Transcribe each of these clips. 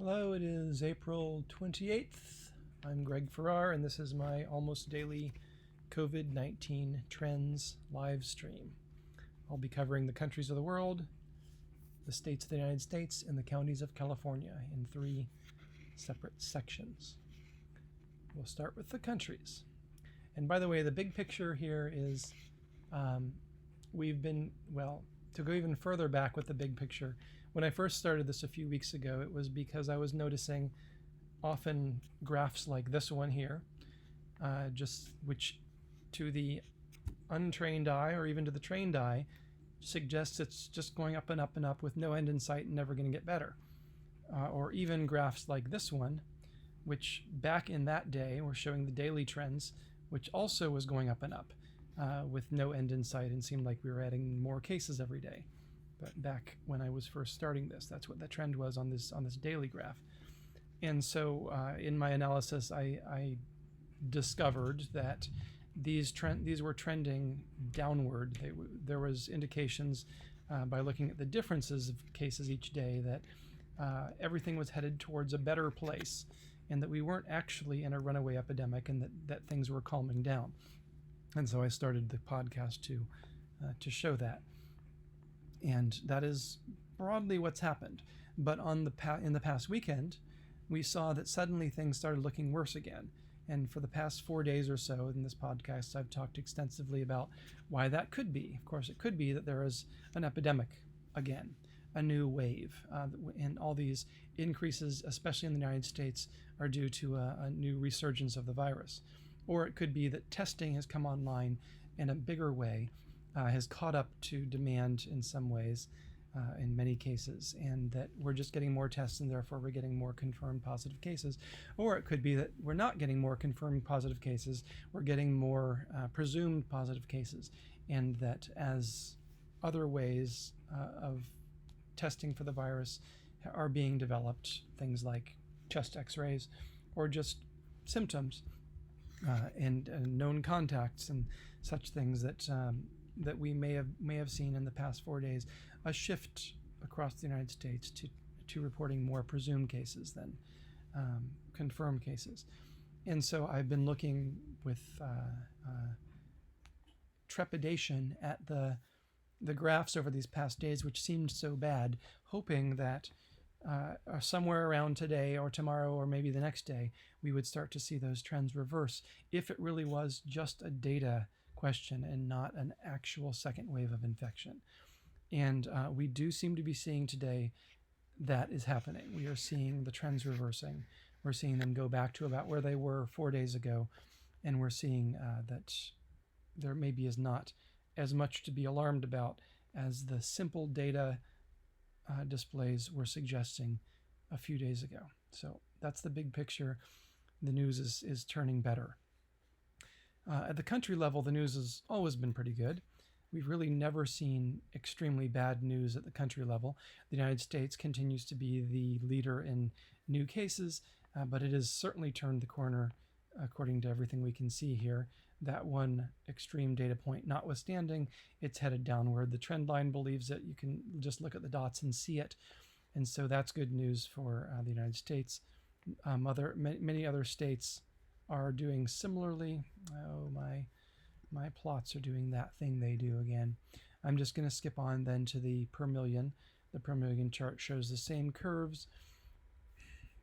Hello, it is April 28th. I'm Greg Farrar, and this is my almost daily COVID-19 trends live stream. I'll be covering the countries of the world, the states of the United States, and the counties of California in 3 separate sections. We'll start with the countries. And by the way, the big picture here is to go even further back with the big picture, when I first started this a few weeks ago, it was because I was noticing often graphs like this one here, which to the untrained eye or even to the trained eye suggests it's just going up and up and up with no end in sight and never going to get better. Or even graphs like this one, which back in that day were showing the daily trends, which also was going up and up with no end in sight and seemed like we were adding more cases every day. But back when I was first starting this, that's what the trend was on this daily graph. And so in my analysis, I discovered that these were trending downward. There was indications by looking at the differences of cases each day that everything was headed towards a better place, and that we weren't actually in a runaway epidemic, and that things were calming down. And so I started the podcast to show that. And that is broadly what's happened. But in the past weekend, we saw that suddenly things started looking worse again. And for the past 4 days or so in this podcast, I've talked extensively about why that could be. Of course, it could be that there is an epidemic again, a new wave. And all these increases, especially in the United States, are due to a new resurgence of the virus. Or it could be that testing has come online in a bigger way, has caught up to demand in some ways, in many cases, and that we're just getting more tests and therefore we're getting more confirmed positive cases. Or it could be that we're not getting more confirmed positive cases, we're getting more presumed positive cases, and that as other ways of testing for the virus are being developed, things like chest x-rays or just symptoms and known contacts and such things that we may have seen in the past 4 days, a shift across the United States to reporting more presumed cases than confirmed cases. And so I've been looking with trepidation at the graphs over these past days, which seemed so bad, hoping that somewhere around today or tomorrow or maybe the next day, we would start to see those trends reverse if it really was just a data question and not an actual second wave of infection. And we do seem to be seeing today that is happening. We are seeing the trends reversing. We're seeing them go back to about where they were 4 days ago. And we're seeing that there maybe is not as much to be alarmed about as the simple data displays were suggesting a few days ago. So that's the big picture. The news is turning better. At the country level, the news has always been pretty good. We've really never seen extremely bad news at the country level. The United States continues to be the leader in new cases, but it has certainly turned the corner according to everything we can see here. That one extreme data point notwithstanding, it's headed downward. The trend line believes it. You can just look at the dots and see it. And so that's good news for the United States. Many other states are doing similarly. Oh, my plots are doing that thing they do again. I'm just going to skip on then to the per million. The per million chart shows the same curves.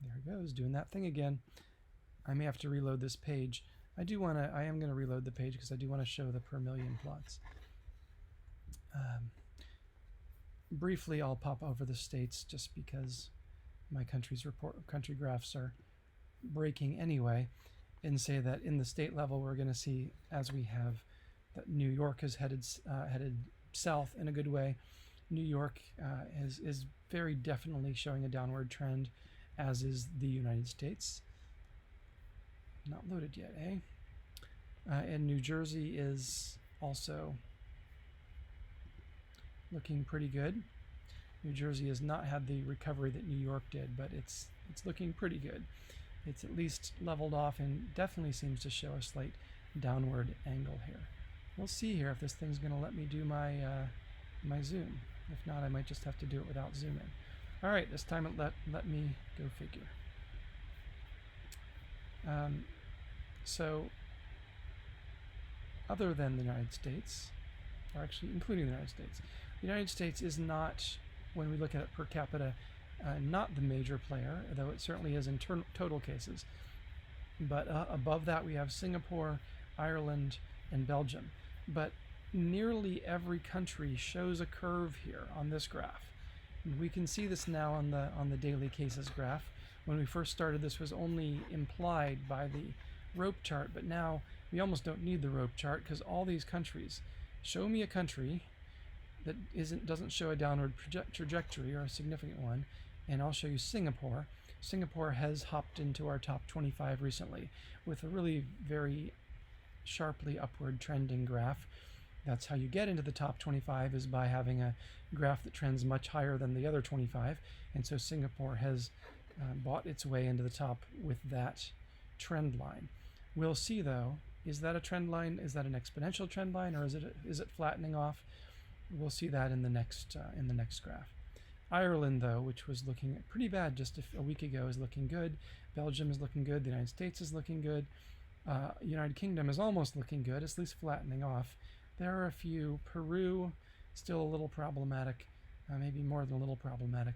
There it goes, doing that thing again. I may have to reload this page. I am going to reload the page because I do want to show the per million plots. Briefly, I'll pop over the states just because my country graphs are breaking anyway, and say that in the state level we're going to see, as we have, that New York has headed south in a good way. New York is very definitely showing a downward trend, as is the United States. Not loaded yet, eh? And New Jersey is also looking pretty good. New Jersey has not had the recovery that New York did, but it's looking pretty good. It's at least leveled off and definitely seems to show a slight downward angle here. We'll see here if this thing's going to let me do my zoom. If not, I might just have to do it without zooming. All right, this time let me go figure. So other than the United States, or actually including the United States is not, when we look at it per capita, not the major player, though it certainly is in total cases. But above that we have Singapore, Ireland, and Belgium. But nearly every country shows a curve here on this graph. We can see this now on the daily cases graph. When we first started, this was only implied by the rope chart, but now we almost don't need the rope chart because all these countries, show me a country that doesn't show a downward trajectory or a significant one, and I'll show you Singapore. Singapore has hopped into our top 25 recently with a really very sharply upward trending graph. That's how you get into the top 25, is by having a graph that trends much higher than the other 25, and so Singapore has bought its way into the top with that trend line. We'll see though, is that a trend line? Is that an exponential trend line, or is it flattening off? We'll see that in the next graph. Ireland though, which was looking pretty bad just a week ago, is looking good. Belgium is looking good. The United States is looking good. United Kingdom is almost looking good, at least flattening off. There are a few. Peru, still a little problematic, maybe more than a little problematic,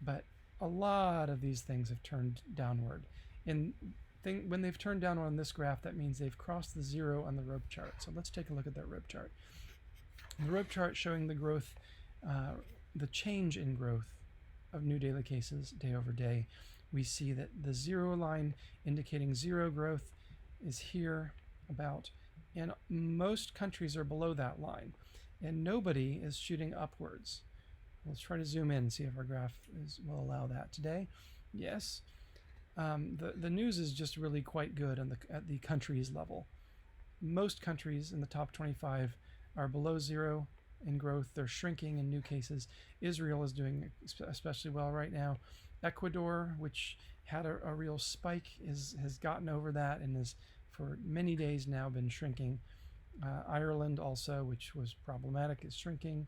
but a lot of these things have turned downward. And when they've turned downward on this graph, that means they've crossed the zero on the rope chart. So let's take a look at that rope chart. The rope chart showing the growth, the change in growth of new daily cases day over day. We see that the zero line indicating zero growth is here about, and most countries are below that line, and nobody is shooting upwards. Let's try to zoom in and see if our graph will allow that today. Yes. The news is just really quite good at the countries level. Most countries in the top 25 are below zero in growth. They're shrinking in new cases. Israel is doing especially well right now. Ecuador, which had a real spike, has gotten over that and has for many days now been shrinking. Ireland also, which was problematic, is shrinking.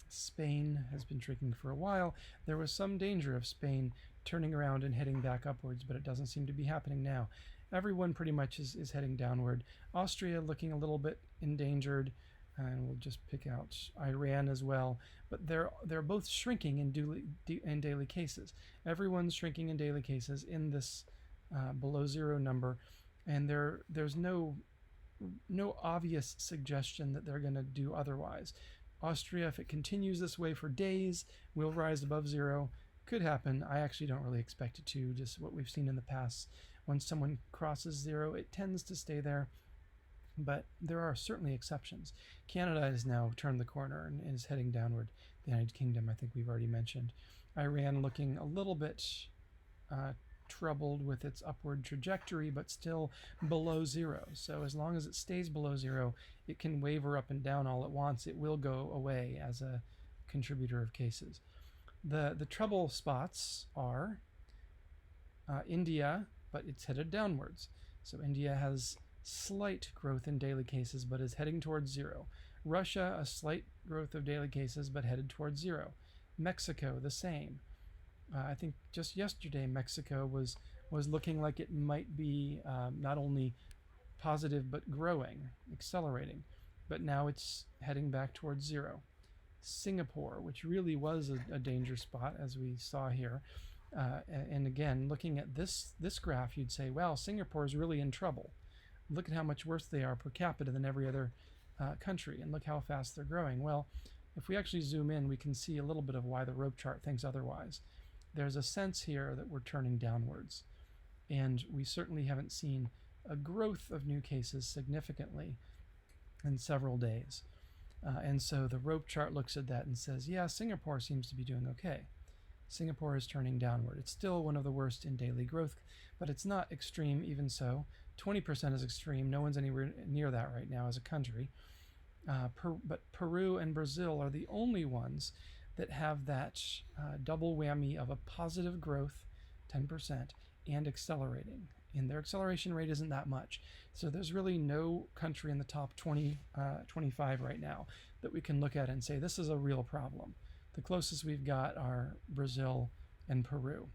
Spain has been shrinking for a while. There was some danger of Spain turning around and heading back upwards, but it doesn't seem to be happening now. Everyone pretty much is heading downward. Austria looking a little bit endangered, and we'll just pick out Iran as well. But they're both shrinking in daily cases. Everyone's shrinking in daily cases in this below zero number, and there's no obvious suggestion that they're going to do otherwise. Austria, if it continues this way for days, will rise above zero. Could happen. I actually don't really expect it to. Just what we've seen in the past. When someone crosses zero, it tends to stay there. But there are certainly exceptions. Canada has now turned the corner and is heading downward. The United Kingdom, I think we've already mentioned. Iran looking a little bit troubled with its upward trajectory, but still below zero. So as long as it stays below zero, it can waver up and down all at once. It will go away as a contributor of cases. The trouble spots are India, but it's headed downwards. So India has slight growth in daily cases, but is heading towards zero. Russia, a slight growth of daily cases, but headed towards zero. Mexico, the same. I think just yesterday Mexico was looking like it might be not only positive but growing, accelerating, but now it's heading back towards zero. Singapore, which really was a danger spot, as we saw here, and again looking at this graph, you'd say, well, Singapore is really in trouble. Look at how much worse they are per capita than every other country, and look how fast they're growing. Well, if we actually zoom in, we can see a little bit of why the rope chart thinks otherwise. There's a sense here that we're turning downwards, and we certainly haven't seen a growth of new cases significantly in several days. And so the rope chart looks at that and says, yeah, Singapore seems to be doing okay. Singapore is turning downward. It's still one of the worst in daily growth, but it's not extreme even so. 20% is extreme. No one's anywhere near that right now as a country. But Peru and Brazil are the only ones that have that double whammy of a positive growth, 10%, and accelerating. And their acceleration rate isn't that much. So there's really no country in the top 25 right now that we can look at and say, this is a real problem. The closest we've got are Brazil and Peru.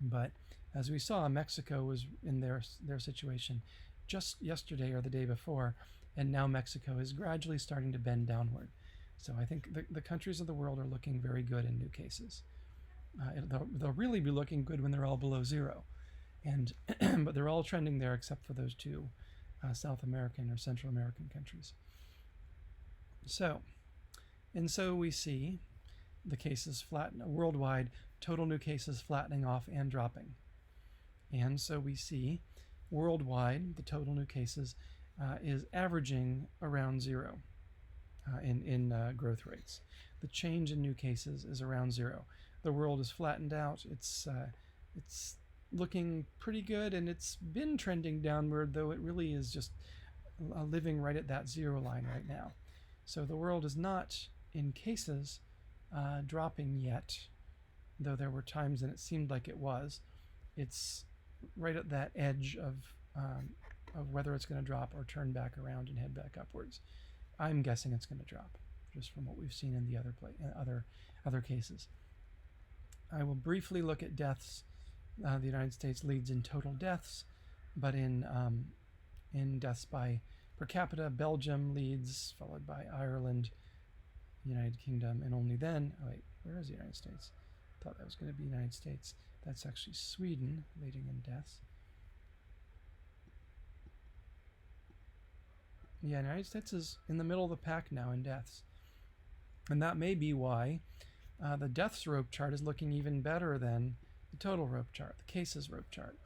But as we saw, Mexico was in their situation just yesterday or the day before, and now Mexico is gradually starting to bend downward. So I think the countries of the world are looking very good in new cases. They'll really be looking good when they're all below zero, and but they're all trending there except for those two South American or Central American countries. So we see the cases flatten worldwide, total new cases flattening off and dropping. And so we see worldwide the total new cases is averaging around zero in growth rates. The change in new cases is around zero. The world is flattened out. It's looking pretty good, and it's been trending downward, though it really is just living right at that zero line right now. So the world is not in cases dropping yet, though there were times and it seemed like it was. It's right at that edge of whether it's going to drop or turn back around and head back upwards. I'm guessing it's going to drop, just from what we've seen in the other cases. I will briefly look at deaths. The United States leads in total deaths, but in deaths by per capita, Belgium leads, followed by Ireland, United Kingdom, and only then, oh wait, where is the United States? I thought that was going to be the United States. That's actually Sweden leading in deaths. Yeah, the United States is in the middle of the pack now in deaths. And that may be why the deaths rope chart is looking even better than the total rope chart, the cases rope chart.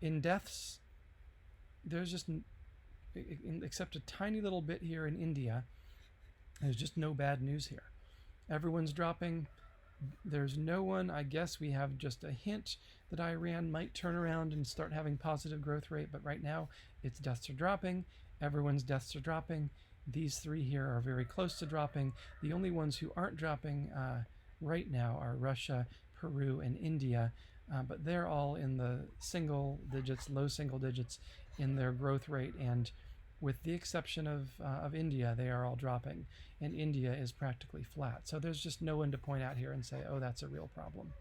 In deaths, there's just, except a tiny little bit here in India, there's just no bad news here. Everyone's dropping. There's no one. I guess we have just a hint that Iran might turn around and start having positive growth rate, but right now its deaths are dropping. Everyone's deaths are dropping. These three here are very close to dropping. The only ones who aren't dropping right now are Russia, Peru, and India, but they're all in the single digits, low single digits in their growth rate, and with the exception of India, they are all dropping, and India is practically flat. So there's just no one to point out here and say, oh, that's a real problem.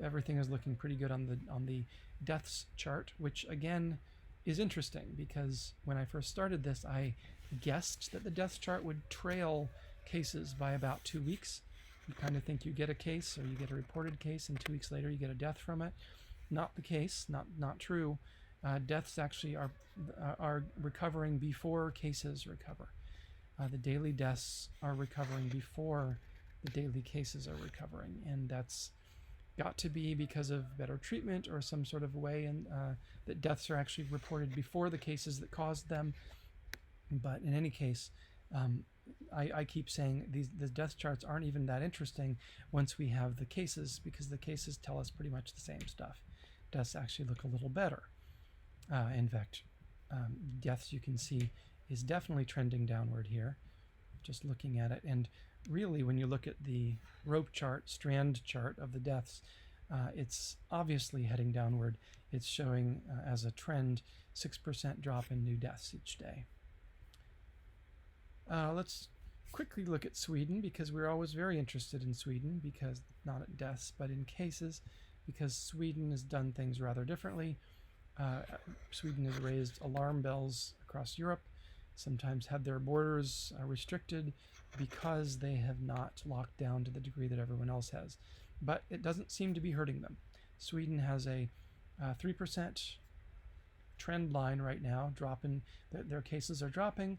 Everything is looking pretty good on the deaths chart, which again is interesting because when I first started this, I guessed that the deaths chart would trail cases by about 2 weeks. You kind of think you get a case or you get a reported case, and 2 weeks later you get a death from it. Not the case, not true. Deaths actually are recovering before cases recover. The daily deaths are recovering before the daily cases are recovering, and that's got to be because of better treatment or some sort of way that deaths are actually reported before the cases that caused them. But in any case, I keep saying the death charts aren't even that interesting once we have the cases, because the cases tell us pretty much the same stuff. Deaths actually look a little better. In fact, deaths, you can see, is definitely trending downward here, just looking at it. And really, when you look at the rope chart, strand chart of the deaths, it's obviously heading downward. It's showing as a trend 6% drop in new deaths each day. Let's quickly look at Sweden, because we're always very interested in Sweden, because not at deaths, but in cases, because Sweden has done things rather differently. Sweden has raised alarm bells across Europe, sometimes had their borders restricted because they have not locked down to the degree that everyone else has. But it doesn't seem to be hurting them. Sweden has a 3% trend line right now, their cases are dropping.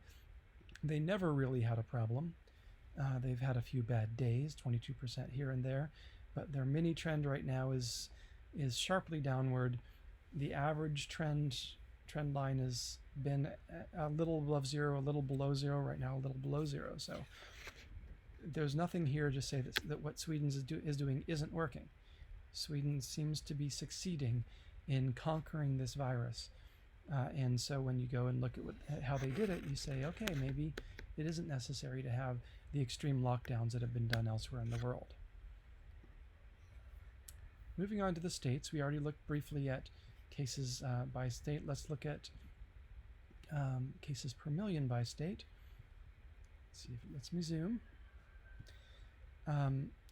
They never really had a problem. They've had a few bad days, 22% here and there, but their mini trend right now is sharply downward. The average trend line has been a little above zero, a little below zero, right now a little below zero. So there's nothing here to say that what Sweden is doing isn't working. Sweden seems to be succeeding in conquering this virus. And so when you go and look at how they did it, you say, okay, maybe it isn't necessary to have the extreme lockdowns that have been done elsewhere in the world. Moving on to the states, we already looked briefly at cases by state. Let's look at cases per million by state. Let's see if it lets me zoom.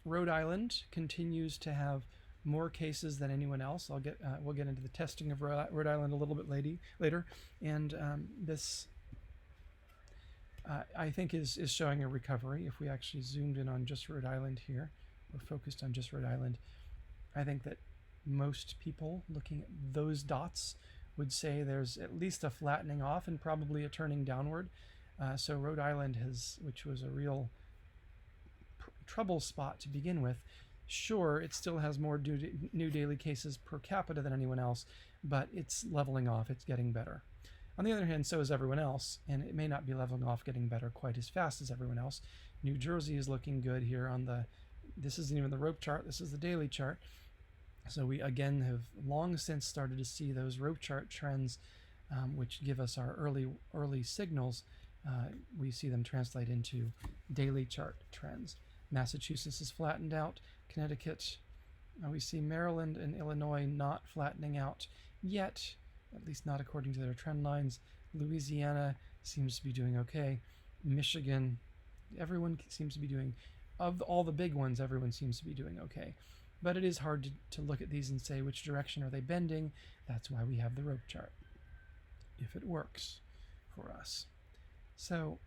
Rhode Island continues to have more cases than anyone else. We'll get into the testing of Rhode Island a little bit later, and this I think is showing a recovery. If we actually zoomed in on just Rhode Island here, or focused on just Rhode Island, I think that most people looking at those dots would say there's at least a flattening off and probably a turning downward. So Rhode Island which was a real trouble spot to begin with. Sure, it still has more new daily cases per capita than anyone else, but it's leveling off. It's getting better. On the other hand, so is everyone else, and it may not be leveling off, getting better quite as fast as everyone else. New Jersey is looking good here this isn't even the rope chart, this is the daily chart. So we again have long since started to see those rope chart trends, which give us our early signals. We see them translate into daily chart trends. Massachusetts is flattened out. Connecticut, we see Maryland and Illinois not flattening out yet, at least not according to their trend lines. Louisiana seems to be doing okay. Michigan, everyone seems to be doing, of all the big ones, everyone seems to be doing okay. But it is hard to look at these and say which direction are they bending. That's why we have the rope chart, if it works for us. So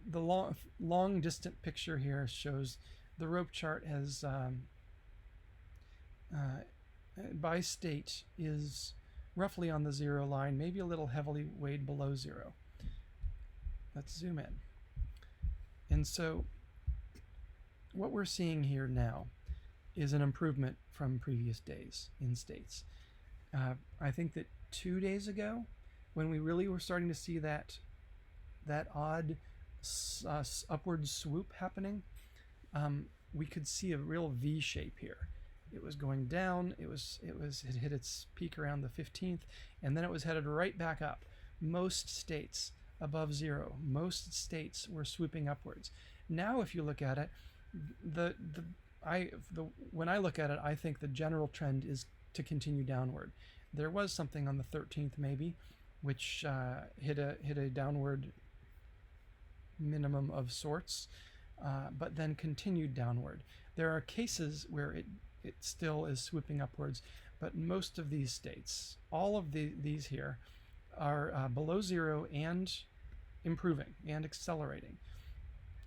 the long distant picture here shows the rope chart has by state is roughly on the 0 line, maybe a little heavily weighed below 0. Let's zoom in. And so what we're seeing here now is an improvement from previous days in states. I think that 2 days ago, when we really were starting to see that odd upward swoop happening, we could see a real V shape here. It was going down, it hit its peak around the 15th, and then it was headed right back up. Most states above 0, most states were swooping upwards. Now if you look at it, when I look at it, I think the general trend is to continue downward. There was something on the 13th maybe, which hit a downward minimum of sorts, but then continued downward. There are cases where it still is swooping upwards, but most of these states, all of these here, are below 0 and improving and accelerating.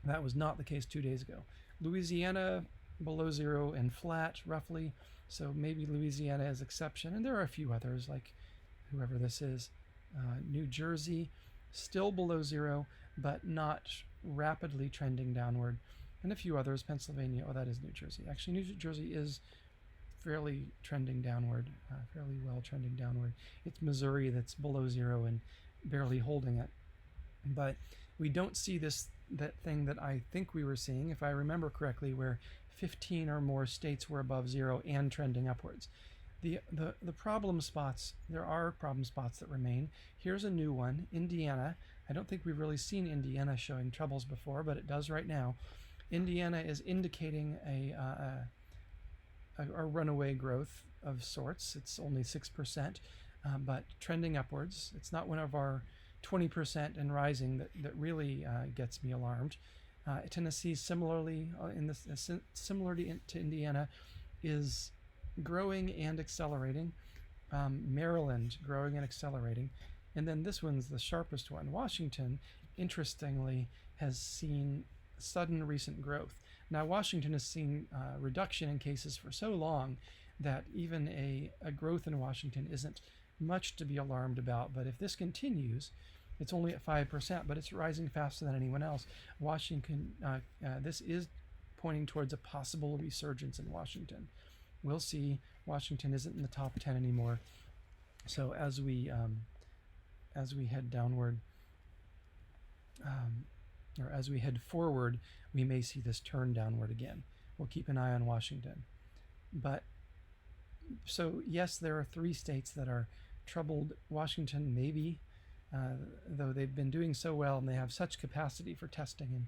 That was not the case 2 days ago. Louisiana below 0 and flat roughly, so maybe Louisiana is exception, and there are a few others like whoever this is. New Jersey still below 0 but not rapidly trending downward, and a few others. Pennsylvania, that is New Jersey. Actually, New Jersey is fairly trending downward, fairly well trending downward. It's Missouri that's below 0 and barely holding it. But we don't see that thing that I think we were seeing, if I remember correctly, where 15 or more states were above 0 and trending upwards. The problem spots, there are problem spots that remain. Here's a new one, Indiana. I don't think we've really seen Indiana showing troubles before, but it does right now. Indiana is indicating a runaway growth of sorts. It's only 6%, but trending upwards. It's not one of our 20% and rising that really gets me alarmed. Tennessee, similarly, similarly to Indiana, is growing and accelerating. Maryland growing and accelerating. And then this one's the sharpest one. Washington, interestingly, has seen sudden recent growth. Now, Washington has seen reduction in cases for so long that even a growth in Washington isn't much to be alarmed about. But if this continues, it's only at 5%, but it's rising faster than anyone else. Washington, this is pointing towards a possible resurgence in Washington. We'll see. Washington isn't in the top 10 anymore. So as we head downward, or as we head forward, we may see this turn downward again. We'll keep an eye on Washington. But so yes, there are 3 states that are troubled. Washington maybe, though they've been doing so well and they have such capacity for testing and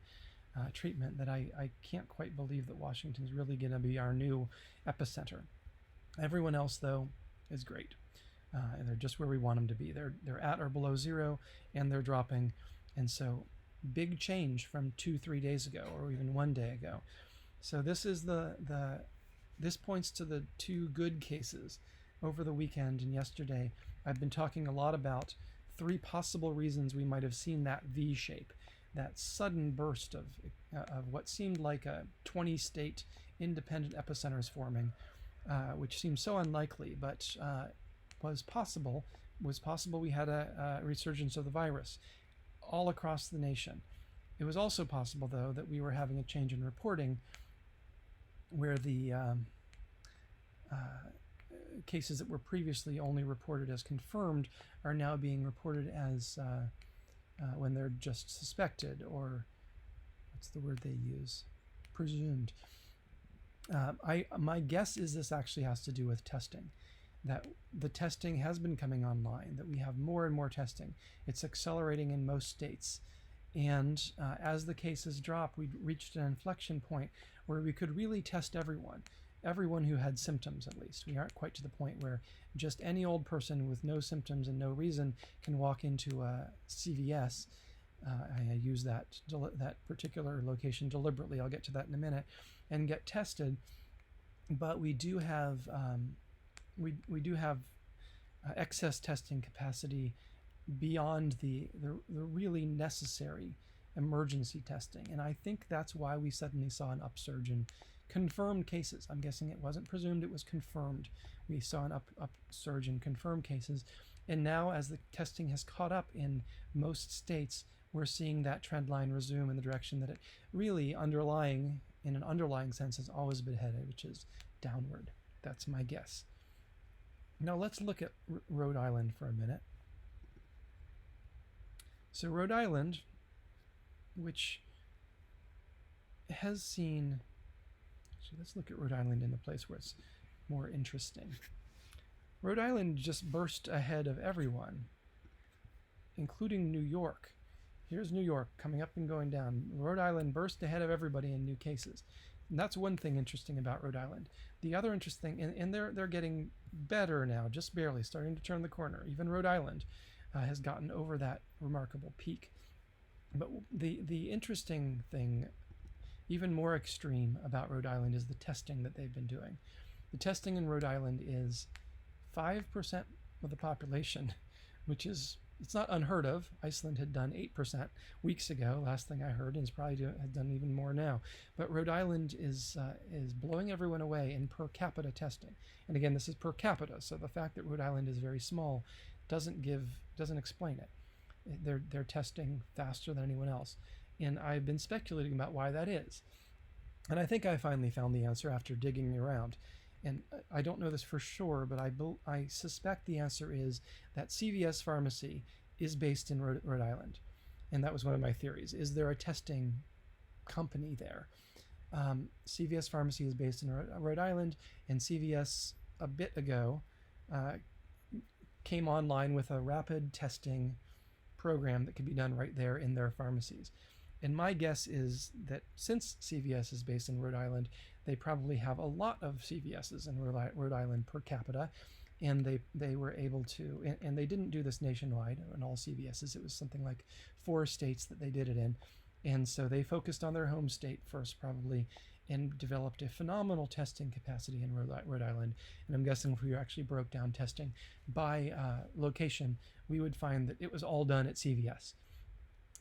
treatment that I can't quite believe that Washington's really going to be our new epicenter. Everyone else, though, is great. And they're just where we want them to be. They're at or below 0, and they're dropping. And so big change from 2-3 days ago, or even 1 day ago. So this points to the two good cases. Over the weekend and yesterday, I've been talking a lot about three possible reasons we might have seen that V shape, that sudden burst of what seemed like a 20-state independent epicenters forming, which seemed so unlikely, but was possible. Was possible we had a resurgence of the virus all across the nation. It was also possible, though, that we were having a change in reporting where the cases that were previously only reported as confirmed are now being reported as when they're just suspected, or what's the word they use? Presumed. My guess is this actually has to do with testing, that the testing has been coming online, that we have more and more testing. It's accelerating in most states. And as the cases drop, we reached an inflection point where we could really test everyone who had symptoms at least. We aren't quite to the point where just any old person with no symptoms and no reason can walk into a CVS. I use that particular location deliberately. I'll get to that in a minute, and get tested. But we do have excess testing capacity beyond the really necessary emergency testing, and I think that's why we suddenly saw an upsurge in confirmed cases. I'm guessing it wasn't presumed, it was confirmed. We saw an upsurge in confirmed cases, and now as the testing has caught up in most states, we're seeing that trend line resume in the direction that it really in an underlying sense has always been headed, which is downward. That's my guess. Now let's look at Rhode Island for a minute. So Rhode Island, which has seen, actually let's look at Rhode Island in a place where it's more interesting. Rhode Island just burst ahead of everyone, including New York. Here's New York coming up and going down. Rhode Island burst ahead of everybody in new cases. And that's one thing interesting about Rhode Island. The other interesting, and they're getting better now, just barely, starting to turn the corner. Even Rhode Island has gotten over that remarkable peak. But the interesting thing, even more extreme about Rhode Island, is the testing that they've been doing. The testing in Rhode Island is 5% of the population, which is, it's not unheard of. Iceland had done 8% weeks ago, last thing I heard, and it's probably had done even more now. But Rhode Island is blowing everyone away in per capita testing. And again, this is per capita, so the fact that Rhode Island is very small doesn't explain it. They're testing faster than anyone else, and I've been speculating about why that is. And I think I finally found the answer after digging around. And I don't know this for sure, but I suspect the answer is that CVS Pharmacy is based in Rhode Island. And that was one of my theories. Is there a testing company there? CVS Pharmacy is based in Rhode Island, and CVS a bit ago came online with a rapid testing program that could be done right there in their pharmacies. And my guess is that since CVS is based in Rhode Island, they probably have a lot of CVSs in Rhode Island per capita, and they were able to, and they didn't do this nationwide in all CVSs. It was something like 4 states that they did it in. And so they focused on their home state first, probably, and developed a phenomenal testing capacity in Rhode Island. And I'm guessing if we actually broke down testing by location, we would find that it was all done at CVS.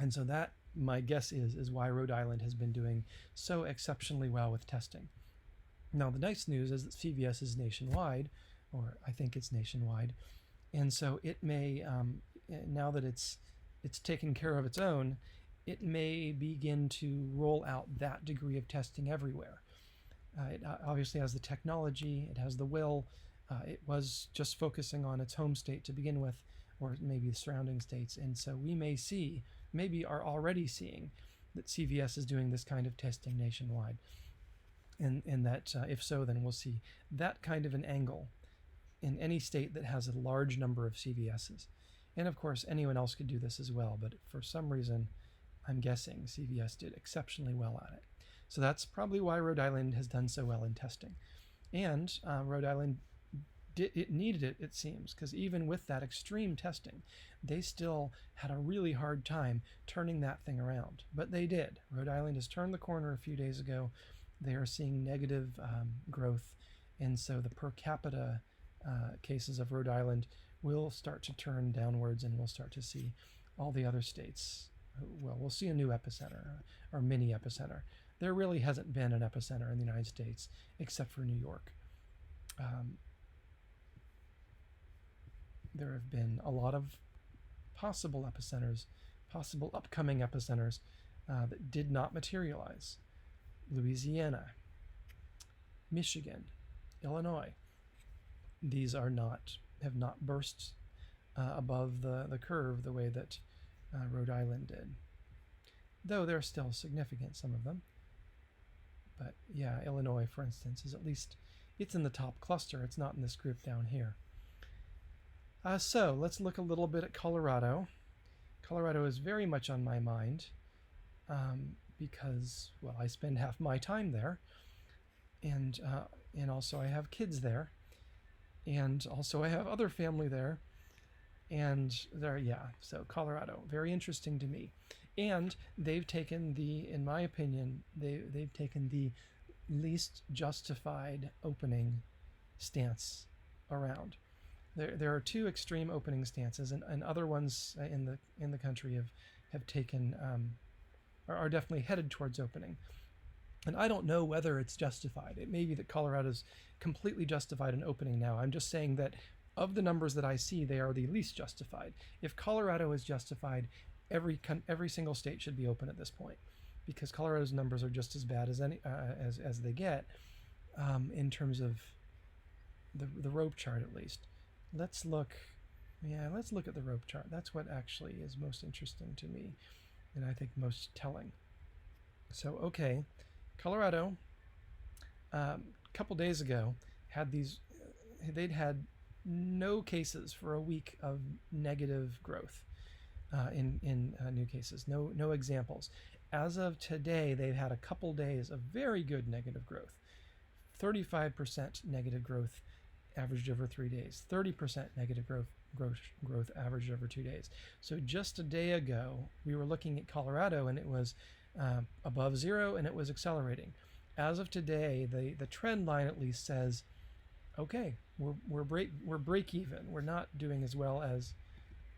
And so that, my guess is why Rhode Island has been doing so exceptionally well with testing. Now, the nice news is that CVS is nationwide, or I think it's nationwide. And so it may, now that it's taken care of its own, it may begin to roll out that degree of testing everywhere. It obviously has the technology, it has the will. It was just focusing on its home state to begin with, or maybe the surrounding states. And so we may see, maybe are already seeing, that CVS is doing this kind of testing nationwide. And that if so, then we'll see that kind of an angle in any state that has a large number of CVSs. And of course, anyone else could do this as well, but for some reason, I'm guessing CVS did exceptionally well at it. So that's probably why Rhode Island has done so well in testing. And Rhode Island, it needed it, it seems, because even with that extreme testing, they still had a really hard time turning that thing around. But they did. Rhode Island has turned the corner a few days ago, they are seeing negative growth, and so the per capita cases of Rhode Island will start to turn downwards, and we'll start to see all the other states. Well, we'll see a new epicenter or mini epicenter. There really hasn't been an epicenter in the United States except for New York. There have been a lot of possible epicenters, possible upcoming epicenters that did not materialize. Louisiana, Michigan, Illinois. These have not burst above the curve the way that Rhode Island did. Though they're still significant, some of them. But yeah, Illinois, for instance, is at least, it's in the top cluster. It's not in this group down here. So let's look a little bit at Colorado. Colorado is very much on my mind because, well, I spend half my time there, and also I have kids there, and also I have other family there, and so Colorado, very interesting to me. And they've taken in my opinion, they've taken the least justified opening stance around. There are two extreme opening stances, and other ones in the country have taken are definitely headed towards opening. And I don't know whether it's justified. It may be that Colorado's completely justified in opening now. I'm just saying that of the numbers that I see, they are the least justified. If Colorado is justified, every single state should be open at this point, because Colorado's numbers are just as bad as as they get in terms of the rope chart, at least. Let's look at the rope chart. That's what actually is most interesting to me, and I think most telling. So, okay, Colorado, a couple days ago, they'd had no cases for a week of negative growth in new cases, no examples. As of today, they've had a couple days of very good negative growth, 35% negative growth averaged over 3 days, 30% negative growth averaged over 2 days. So just a day ago, we were looking at Colorado, and it was above zero, and it was accelerating. As of today, the trend line at least says, okay, we're break even. We're not doing as well as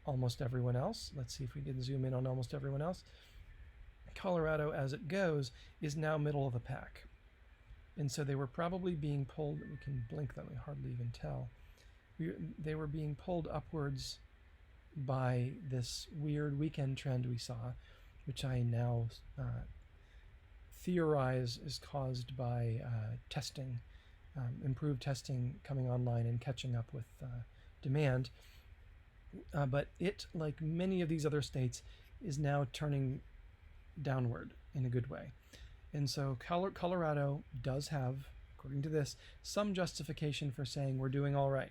almost everyone else. Let's see if we can zoom in on almost everyone else. Colorado, as it goes, is now middle of the pack. And so they were probably being pulled, we can blink them, we hardly even tell. They were being pulled upwards by this weird weekend trend we saw, which I now theorize is caused by testing, improved testing coming online and catching up with demand. But it, like many of these other states, is now turning downward in a good way. And so Colorado does have, according to this, some justification for saying we're doing all right,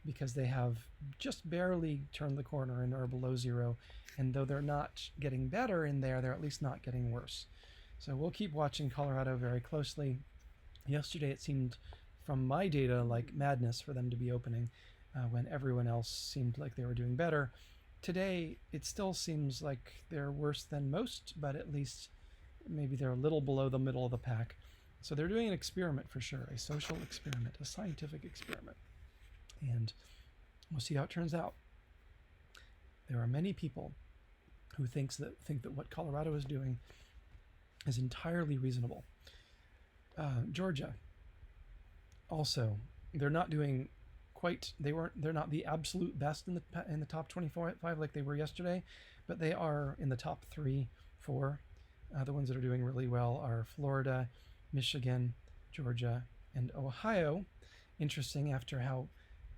because they have just barely turned the corner and are below zero. And though they're not getting better in there, they're at least not getting worse. So we'll keep watching Colorado very closely. Yesterday it seemed, from my data, like madness for them to be opening when everyone else seemed like they were doing better. Today it still seems like they're worse than most, but at least maybe they're a little below the middle of the pack. So they're doing an experiment for sure, a social experiment, a scientific experiment. And we'll see how it turns out. There are many people who think that what Colorado is doing is entirely reasonable. Georgia, also, they're not doing quite. They're not the absolute best in the top 25 like they were yesterday, but they are in the top 3, 4. The ones that are doing really well are Florida, Michigan, Georgia, and Ohio. Interesting, after how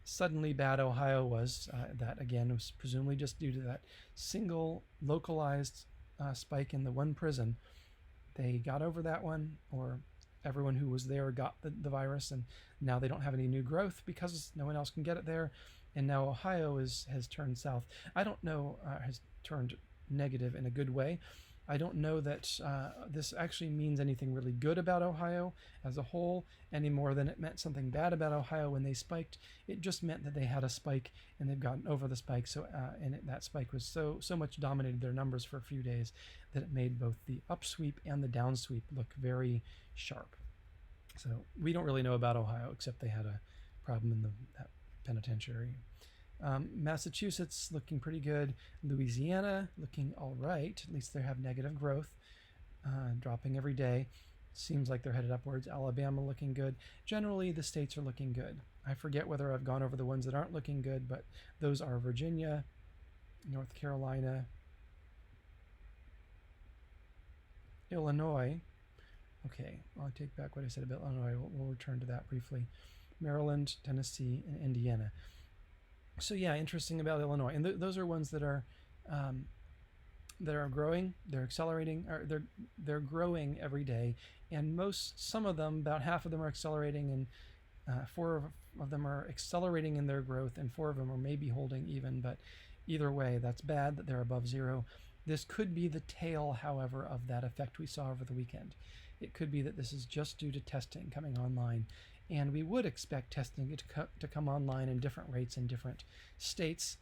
suddenly bad Ohio was, that again was presumably just due to that single localized spike in the one prison. They got over that one, or everyone who was there got the virus, and now they don't have any new growth because no one else can get it there. And now Ohio has turned south. I don't know, has turned negative in a good way. I don't know that this actually means anything really good about Ohio as a whole, any more than it meant something bad about Ohio when they spiked. It just meant that they had a spike and they've gotten over the spike. So that spike was so much dominated their numbers for a few days that it made both the upsweep and the downsweep look very sharp. So we don't really know about Ohio, except they had a problem in that penitentiary. Massachusetts looking pretty good. Louisiana looking all right. At least they have negative growth, dropping every day. Seems like they're headed upwards. Alabama looking good. Generally, the states are looking good. I forget whether I've gone over the ones that aren't looking good, but those are Virginia, North Carolina, Illinois. Okay, I'll take back what I said about Illinois. We'll return to that briefly. Maryland, Tennessee, and Indiana. So yeah, interesting about Illinois, and those are ones that are growing. They're accelerating. Or they're growing every day, and some of them, about half of them, are accelerating, and 4 of them are accelerating in their growth, and 4 of them are maybe holding even. But either way, that's bad that they're above zero. This could be the tail, however, of that effect we saw over the weekend. It could be that this is just due to testing coming online. And we would expect testing to come online in different rates in different states.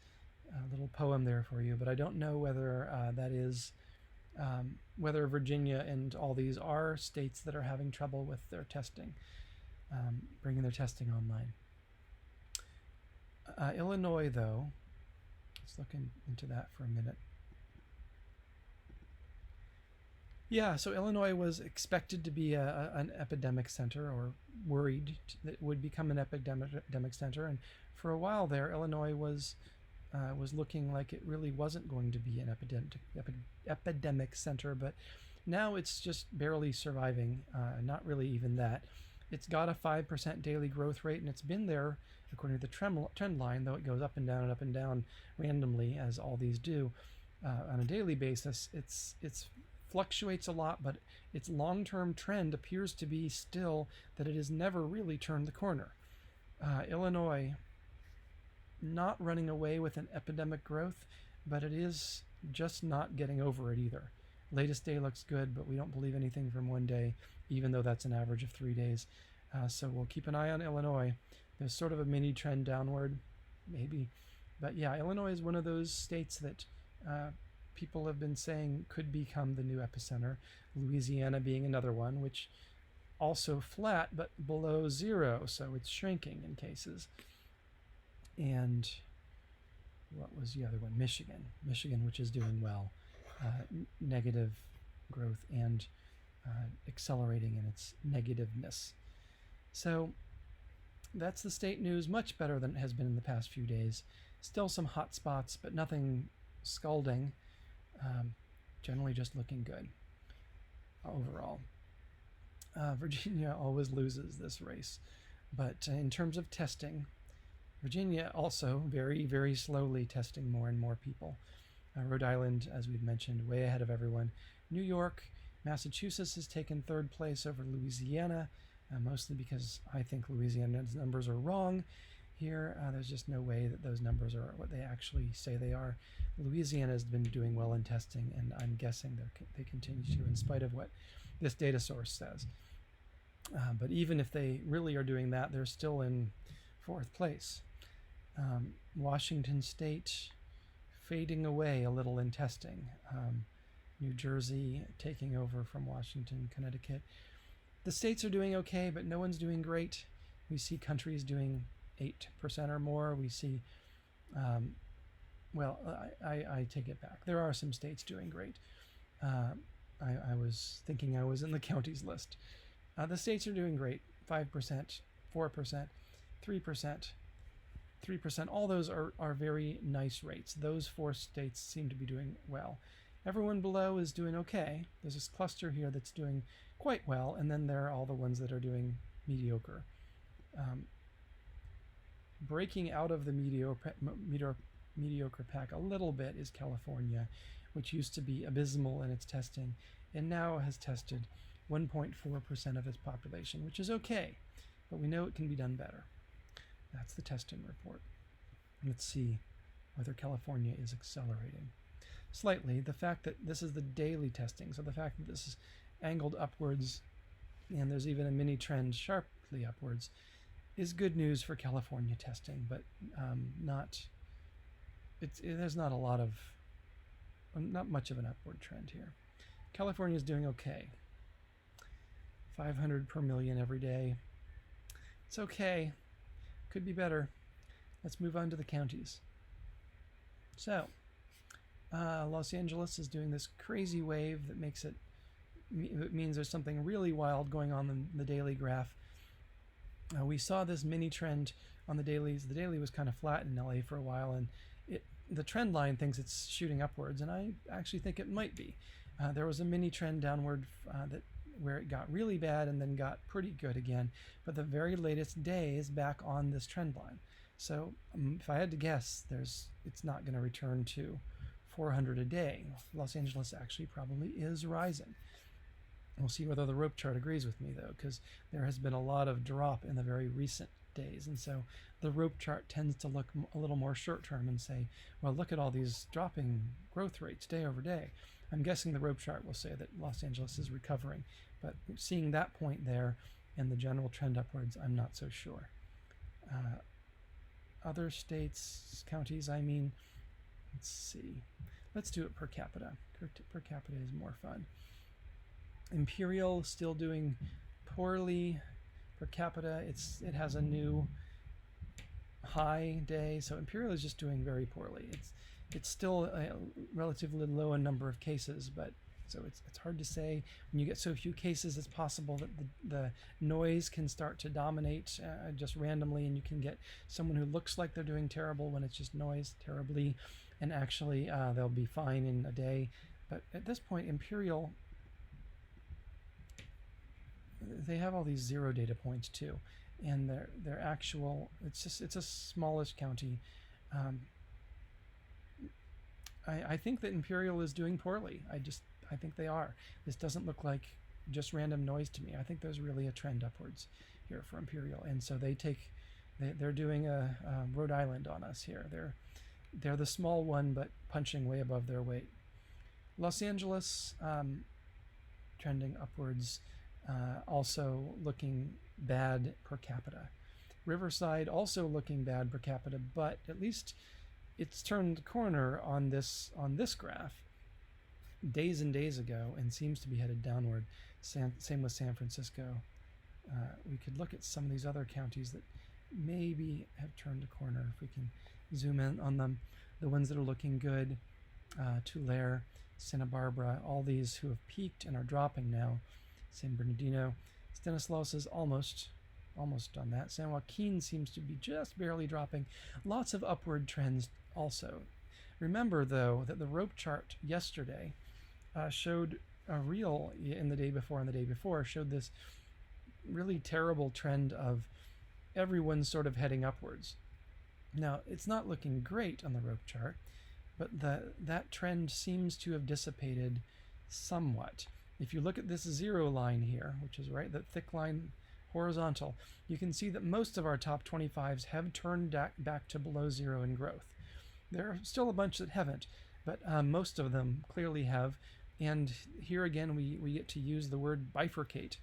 A little poem there for you, but I don't know whether that is, whether Virginia and all these are states that are having trouble with their testing, bringing their testing online. Illinois, though, let's look into that for a minute. Yeah, so Illinois was expected to be an epidemic center, or worried that it would become an epidemic center. And for a while there, Illinois was looking like it really wasn't going to be an epidemic center, but now it's just barely surviving, not really even that. It's got a 5% daily growth rate, and it's been there, according to the trend line, though it goes up and down randomly, as all these do, on a daily basis. It's fluctuates a lot, but its long-term trend appears to be still that it has never really turned the corner. Illinois, not running away with an epidemic growth, but it is just not getting over it either. Latest day looks good, but we don't believe anything from one day, even though that's an average of 3 days. So we'll keep an eye on Illinois. There's sort of a mini trend downward, maybe. But yeah, Illinois is one of those states that people have been saying could become the new epicenter. Louisiana being another one, which also flat but below zero, so it's shrinking in cases. And what was the other one? Michigan, which is doing well, negative growth and accelerating in its negativeness. So that's the state news, much better than it has been in the past few days. Still some hot spots, but nothing scalding. Generally just looking good overall. Virginia always loses this race, but in terms of testing, Virginia also very, very slowly testing more and more people. Rhode Island, as we've mentioned, way ahead of everyone. New York, Massachusetts has taken 3rd place over Louisiana, mostly because I think Louisiana's numbers are wrong. Here, there's just no way that those numbers are what they actually say they are. Louisiana has been doing well in testing, and I'm guessing they continue to, in spite of what this data source says. But even if they really are doing that, they're still in 4th place. Washington State fading away a little in testing. New Jersey taking over from Washington, Connecticut. The states are doing okay, but no one's doing great. We see countries doing 8% or more. We see, I take it back. There are some states doing great. I was thinking I was in the counties list. The states are doing great. 5%, 4%, 3%, 3%. All those are very nice rates. Those 4 states seem to be doing well. Everyone below is doing okay. There's this cluster here that's doing quite well, and then there are all the ones that are doing mediocre. Breaking out of the mediocre pack a little bit is California, which used to be abysmal in its testing, and now has tested 1.4% of its population, which is okay, but we know it can be done better. That's the testing report. Let's see whether California is accelerating. Slightly, the fact that this is the daily testing, so the fact that this is angled upwards, and there's even a mini trend sharply upwards, is good news for California testing, but there's not much of an upward trend here. California is doing okay. 500 per million every day. It's okay. Could be better. Let's move on to the counties. So, Los Angeles is doing this crazy wave that makes it means there's something really wild going on in the daily graph. We saw this mini trend on the dailies. The daily was kind of flat in LA for a while, and the trend line thinks it's shooting upwards, and I actually think it might be. There was a mini trend downward where it got really bad and then got pretty good again, but the very latest day is back on this trend line. So if I had to guess, it's not going to return to 400 a day. Los Angeles actually probably is rising. We'll see whether the rope chart agrees with me, though, because there has been a lot of drop in the very recent days. And so the rope chart tends to look a little more short-term and say, well, look at all these dropping growth rates day over day. I'm guessing the rope chart will say that Los Angeles is recovering. But seeing that point there and the general trend upwards, I'm not so sure. Other states, counties, I mean, let's see. Let's do it per capita. Per capita is more fun. Imperial still doing poorly per capita. It has a new high day, so Imperial is just doing very poorly. It's still a relatively low in number of cases, but so it's hard to say. When you get so few cases, it's possible that the noise can start to dominate just randomly, and you can get someone who looks like they're doing terrible when it's just noise terribly, and actually they'll be fine in a day. But at this point, Imperial, they have all these zero data points too, and their actual, it's a smallish county. I think that Imperial is doing poorly. I think they are. This doesn't look like just random noise to me. I think there's really a trend upwards here for Imperial, and so they're doing a Rhode Island on us here. They're the small one, but punching way above their weight. Los Angeles trending upwards, also looking bad per capita. Riverside also looking bad per capita, but at least it's turned the corner on this graph days and days ago and seems to be headed downward. Same with San Francisco. We could look at some of these other counties that maybe have turned a corner if we can zoom in on them. The ones that are looking good, Tulare, Santa Barbara, all these who have peaked and are dropping now. San Bernardino. Stanislaus is almost on that. San Joaquin seems to be just barely dropping. Lots of upward trends also. Remember, though, that the rope chart yesterday showed in the day before and the day before, showed this really terrible trend of everyone sort of heading upwards. Now, it's not looking great on the rope chart, but that trend seems to have dissipated somewhat. If you look at this zero line here, which is right, that thick line horizontal, you can see that most of our top 25s have turned back to below zero in growth. There are still a bunch that haven't, but most of them clearly have. And here again, we get to use the word bifurcate,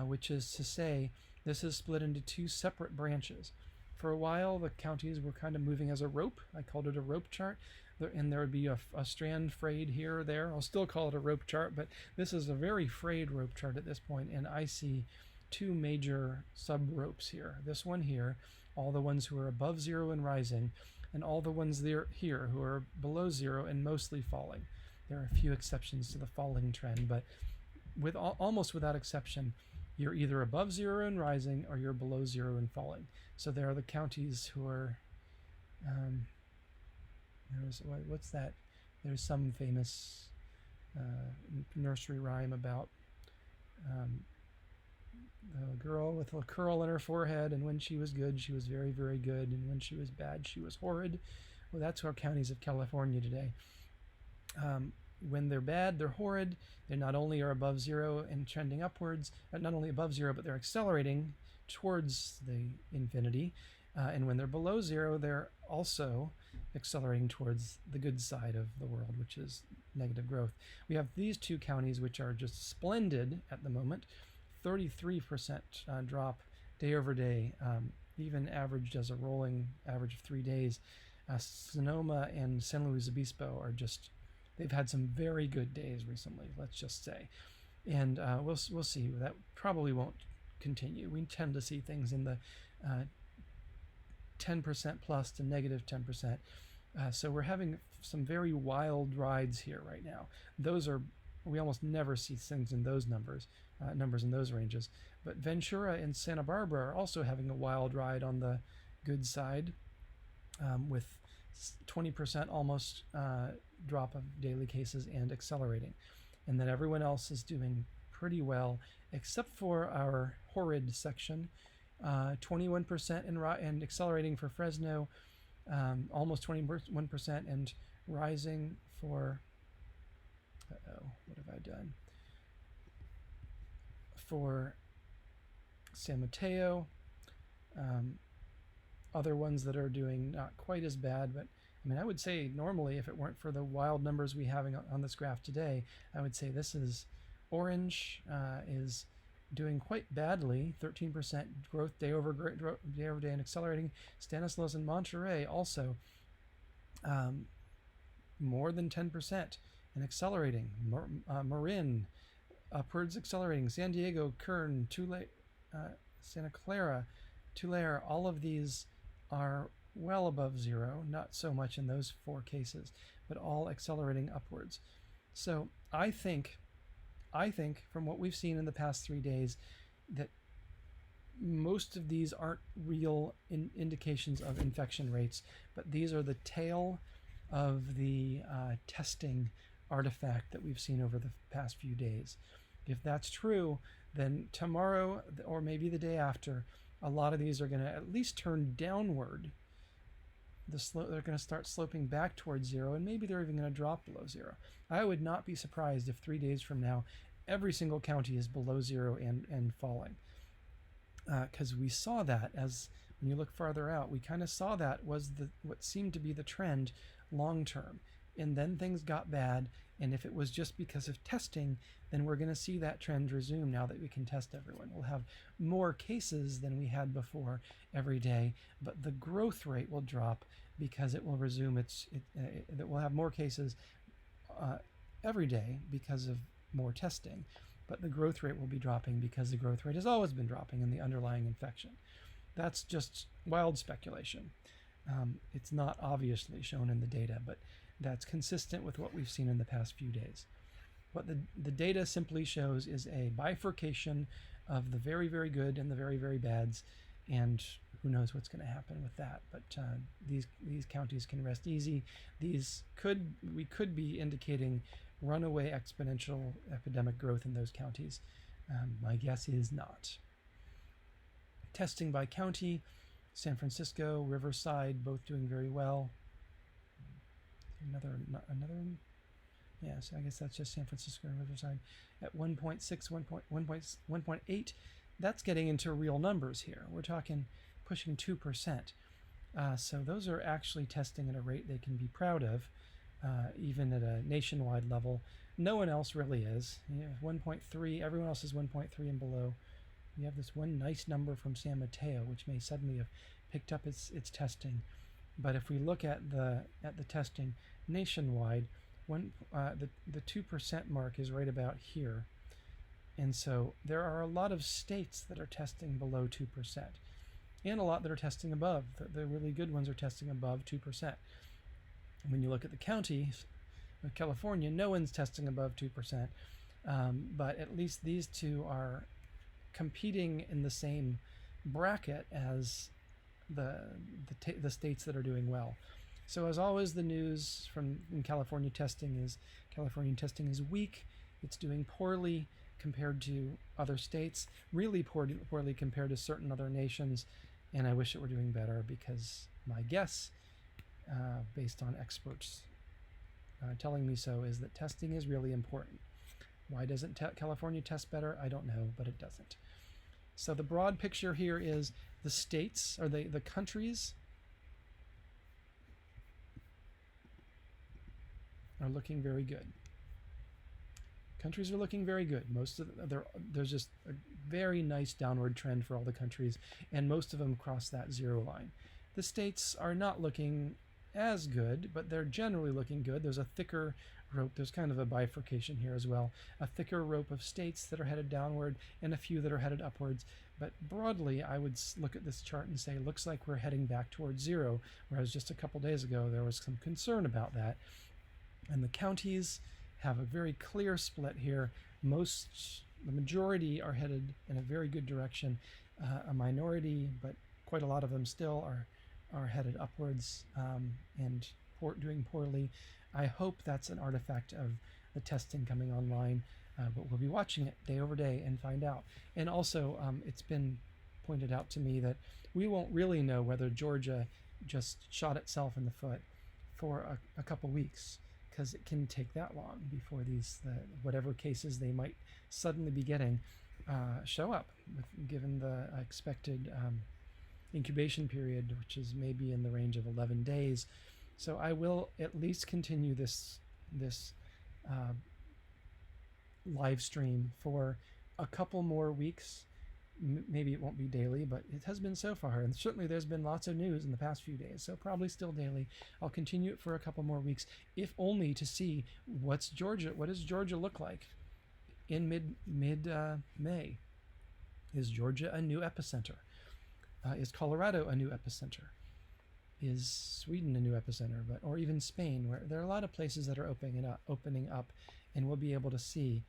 which is to say this is split into two separate branches. For a while, the counties were kind of moving as a rope. I called it a rope chart. And there would be a strand frayed here or there. I'll still call it a rope chart, but this is a very frayed rope chart at this point, and I see two major sub-ropes here. This one here, all the ones who are above zero and rising, and all the ones there here who are below zero and mostly falling. There are a few exceptions to the falling trend, but almost without exception, you're either above zero and rising or you're below zero and falling. So there are the counties who are... what's that? There's some famous nursery rhyme about the girl with a curl in her forehead, and when she was good, she was very, very good, and when she was bad, she was horrid. Well, that's our counties of California today. When they're bad, they're horrid. They not only are above zero and trending upwards, not only above zero, but they're accelerating towards the infinity. And when they're below zero, they're also accelerating towards the good side of the world, which is negative growth. We have these two counties, which are just splendid at the moment. 33% drop day over day, even averaged as a rolling average of 3 days. Sonoma and San Luis Obispo are just they've had some very good days recently, let's just say. And we'll see. That probably won't continue. We tend to see things in the 10% plus to negative 10%. So we're having some very wild rides here right now. We almost never see things in those numbers in those ranges. But Ventura and Santa Barbara are also having a wild ride on the good side, with 20% almost drop of daily cases and accelerating. And then everyone else is doing pretty well, except for our horrid section, 21% and accelerating for Fresno, almost 21%, and rising for, what have I done? For San Mateo, other ones that are doing not quite as bad, but I mean, I would say normally, if it weren't for the wild numbers we have on this graph today, I would say this is orange is doing quite badly, 13% growth day over day and accelerating. Stanislaus and Monterey also more than 10% and accelerating. Marin upwards accelerating. San Diego, Kern, Santa Clara, Tulare, all of these are well above zero, not so much in those 4 cases, but all accelerating upwards. So I think from what we've seen in the past 3 days that most of these aren't real indications of infection rates, but these are the tail of the testing artifact that we've seen over the past few days. If that's true, then tomorrow or maybe the day after, a lot of these are going to at least turn downward. They're going to start sloping back towards zero, and maybe they're even going to drop below zero. I would not be surprised if 3 days from now, every single county is below zero and falling. Because we saw that when you look farther out, we kind of saw that was what seemed to be the trend long term. And then things got bad, and if it was just because of testing, then we're going to see that trend resume now that we can test everyone. We'll have more cases than we had before every day, but the growth rate will drop because it will resume that we'll have more cases every day because of more testing, but the growth rate will be dropping because the growth rate has always been dropping in the underlying infection. That's just wild speculation. It's not obviously shown in the data, but that's consistent with what we've seen in the past few days. What the data simply shows is a bifurcation of the very, very good and the very, very bads, and who knows what's going to happen with that. But these counties can rest easy. We could be indicating runaway exponential epidemic growth in those counties. My guess is not. Testing by county, San Francisco, Riverside, both doing very well. Another one? Yeah, so I guess that's just San Francisco and Riverside at 1.6, 1.8. That's getting into real numbers here. We're talking pushing 2%. So those are actually testing at a rate they can be proud of, even at a nationwide level. No one else really is. 1.3, everyone else is 1.3 and below. We have this one nice number from San Mateo, which may suddenly have picked up its testing. But if we look at the testing nationwide, the 2% mark is right about here. And so there are a lot of states that are testing below 2%, and a lot that are testing above. The really good ones are testing above 2%. When you look at the counties of California, no one's testing above 2%, but at least these two are competing in the same bracket as the states that are doing well. So as always, the news from California testing is weak. It's doing poorly compared to other states, really poorly compared to certain other nations, and I wish it were doing better, because my guess, based on experts telling me so, is that testing is really important. Why doesn't California test better? I don't know, but it doesn't. So the broad picture here is the states, or the countries, are looking very good. Countries are looking very good. There's just a very nice downward trend for all the countries, and most of them cross that zero line. The states are not looking as good, but they're generally looking good. There's a thicker rope. There's kind of a bifurcation here as well. A thicker rope of states that are headed downward and a few that are headed upwards. But broadly, I would look at this chart and say, looks like we're heading back towards zero, whereas just a couple days ago there was some concern about that. And the counties have a very clear split here. The majority are headed in a very good direction. A minority, but quite a lot of them still are headed upwards and doing poorly. I hope that's an artifact of the testing coming online, but we'll be watching it day over day and find out. And also, it's been pointed out to me that we won't really know whether Georgia just shot itself in the foot for a couple weeks, because it can take that long before whatever cases they might suddenly be getting show up, given the expected incubation period, which is maybe in the range of 11 days. So I will at least continue this live stream for a couple more weeks. Maybe it won't be daily, but it has been so far, and certainly there's been lots of news in the past few days, so probably still daily. I'll continue it for a couple more weeks, if only to see what does Georgia look like in mid-May. Is Georgia a new epicenter? Is Colorado a new epicenter? Is Sweden a new epicenter? Or even Spain, where there are a lot of places that are opening up, and we'll be able to see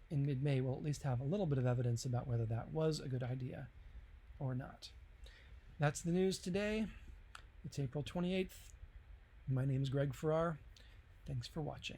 in mid-May. We'll at least have a little bit of evidence about whether that was a good idea or not. That's the news today. It's April 28th. My name is Greg Farrar. Thanks for watching.